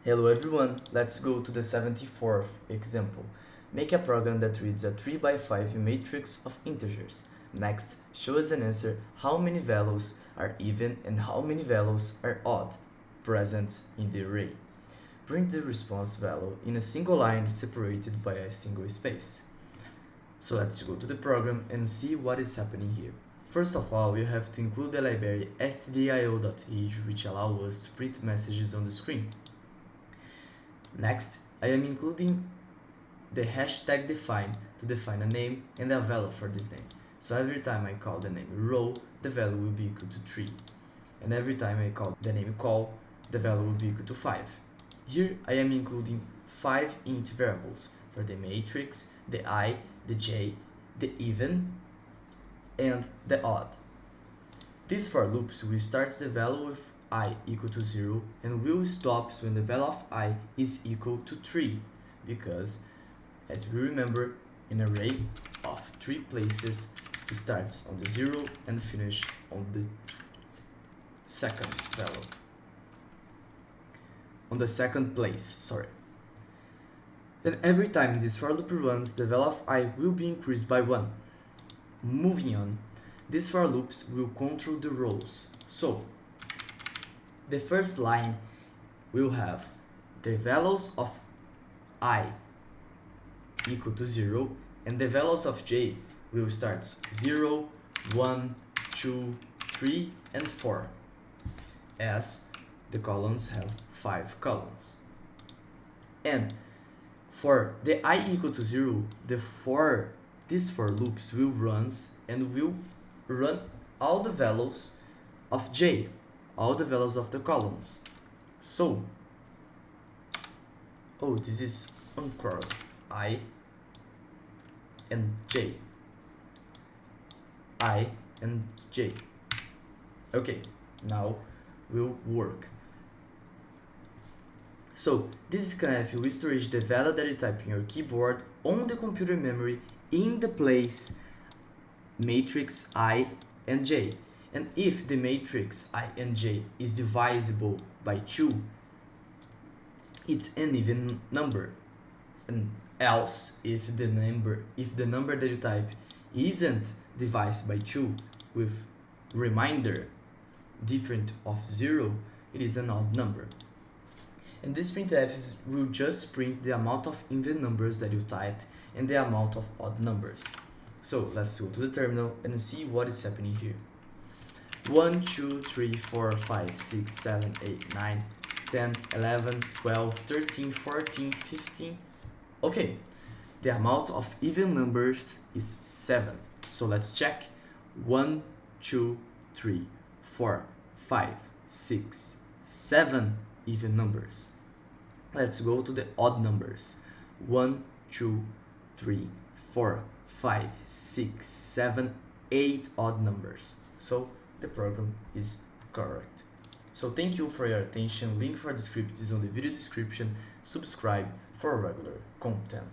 Hello everyone, let's go to the 74th example. Make a program that reads a 3 by 5 matrix of integers. Next, show us an answer how many values are even and how many values are odd present in the array. Print the response value in a single line separated by a single space. So let's go to the program and see what is happening here. First of all, we have to include the library stdio.h, which allows us to print messages on the screen. Next, I am including the hashtag define to define a name and a value for this name. So every time I call the name row, the value will be equal to 3. And every time I call the name call, the value will be equal to 5. Here I am including 5 int variables for the matrix, the I, the j, the even, and the odd. These for loops will start the value with I equal to 0 and will stop when the value of I is equal to 3, because as we remember, an array of 3 places starts on the 0 and finish on the second value. On the second place, sorry. And every time this for loop runs, the value of I will be increased by 1. Moving on, these for loops will control the rows. So, the first line will have the values of I equal to 0 and the values of j will start 0, 1, 2, 3, and 4, as the columns have 5 columns. And for the I equal to 0, these for loops will run and will run all the values of j, all the values of the columns. So, this is uncorrect. I and j. I and j. Okay, now will work. So, this scanf will store the value that you type in your keyboard on the computer memory in the place matrix I and j. And if the matrix I and j is divisible by 2, it's an even number. And else, if the number that you type isn't divided by 2 with remainder different of 0, it is an odd number. And this printf will just print the amount of even numbers that you type and the amount of odd numbers. So let's go to the terminal and see what is happening here. 1, 2, 3, 4, 5, 6, 7, 8, 9, 10, 11, 12, 13, 14, 15. Okay, the amount of even numbers is 7. So let's check. 1, 2, 3, 4, 5, 6, 7 even numbers. Let's go to the odd numbers. 1, 2, 3, 4, 5, 6, 7, 8 odd numbers. So the program is correct. So thank you for your attention. Link for the script is on the video description. Subscribe for regular content.